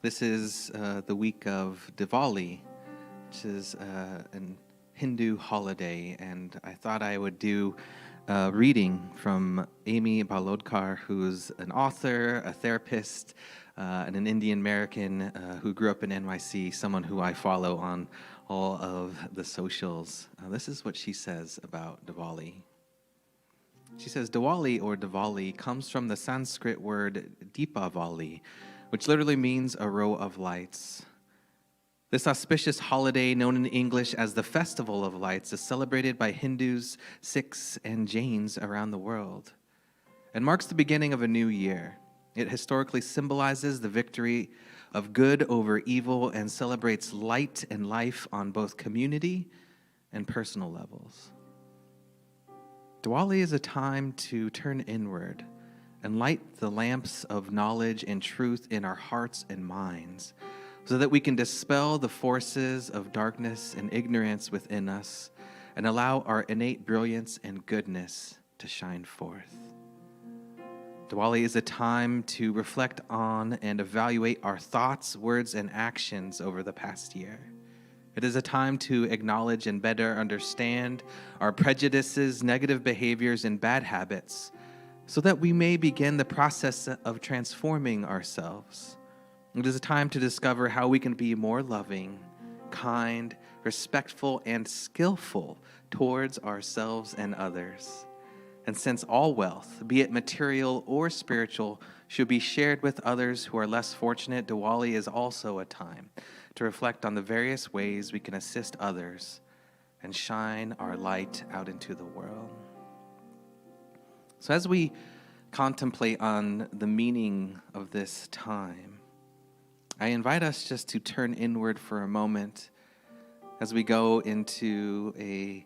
This is the week of Diwali, which is an Hindu holiday, and I thought I would do a reading from Amy Balodkar, who's an author, a therapist, and an Indian American who grew up in NYC, someone who I follow on all of the socials. This is what she says about Diwali. She says, Diwali or Diwali comes from the Sanskrit word Deepavali, which literally means a row of lights. This auspicious holiday, known in English as the Festival of Lights, is celebrated by Hindus, Sikhs, and Jains around the world and marks the beginning of a new year. It historically symbolizes the victory of good over evil and celebrates light and life on both community and personal levels. Diwali is a time to turn inward and light the lamps of knowledge and truth in our hearts and minds so that we can dispel the forces of darkness and ignorance within us and allow our innate brilliance and goodness to shine forth. Diwali is a time to reflect on and evaluate our thoughts, words, and actions over the past year. It is a time to acknowledge and better understand our prejudices, negative behaviors, and bad habits so that we may begin the process of transforming ourselves. It is a time to discover how we can be more loving, kind, respectful, and skillful towards ourselves and others. And since all wealth, be it material or spiritual, should be shared with others who are less fortunate, Diwali is also a time to reflect on the various ways we can assist others and shine our light out into the world. So as we contemplate on the meaning of this time, I invite us just to turn inward for a moment as we go into a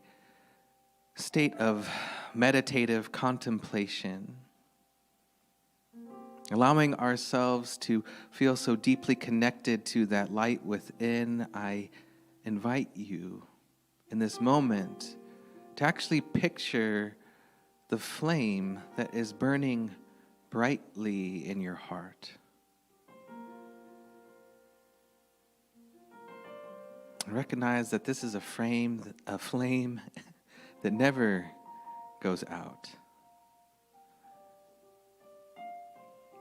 state of meditative contemplation, allowing ourselves to feel so deeply connected to that light within. I invite you in this moment to actually picture the flame that is burning brightly in your heart. Recognize that this is a flame that never goes out.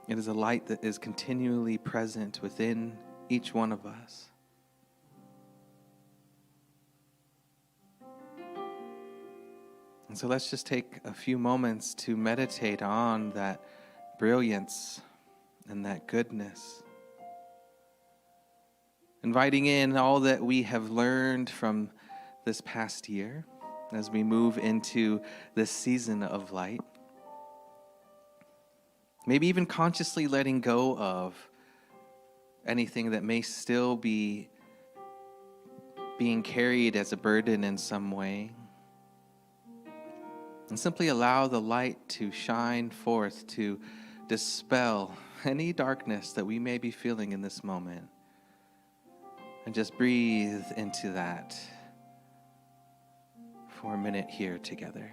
It is a light that is continually present within each one of us. And so let's just take a few moments to meditate on that brilliance and that goodness. Inviting in all that we have learned from this past year as we move into this season of light. Maybe even consciously letting go of anything that may still be being carried as a burden in some way. And simply allow the light to shine forth to dispel any darkness that we may be feeling in this moment. And just breathe into that for a minute here together.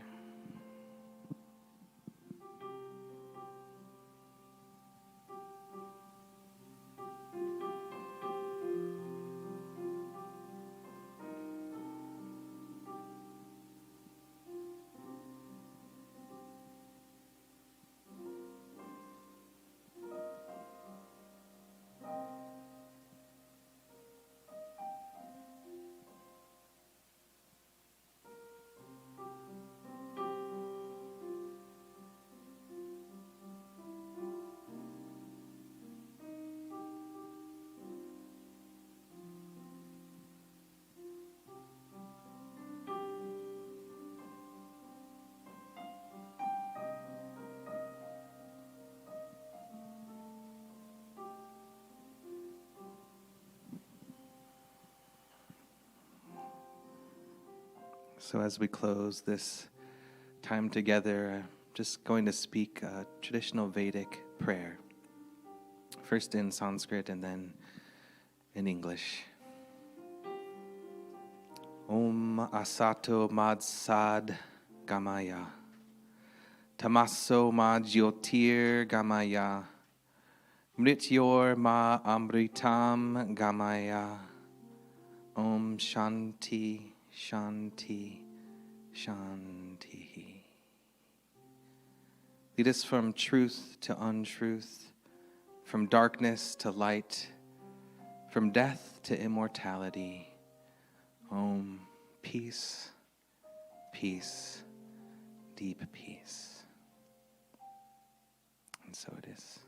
So as we close this time together, I'm just going to speak a traditional Vedic prayer, first in Sanskrit and then in English. Om asato mad sad gamaya, tamaso mad jyotir gamaya, Mrityor ma amritam gamaya. Om Shanti, Shanti, Shanti. Lead us from truth to untruth, from darkness to light, from death to immortality. Om, peace, peace, deep peace. And so it is.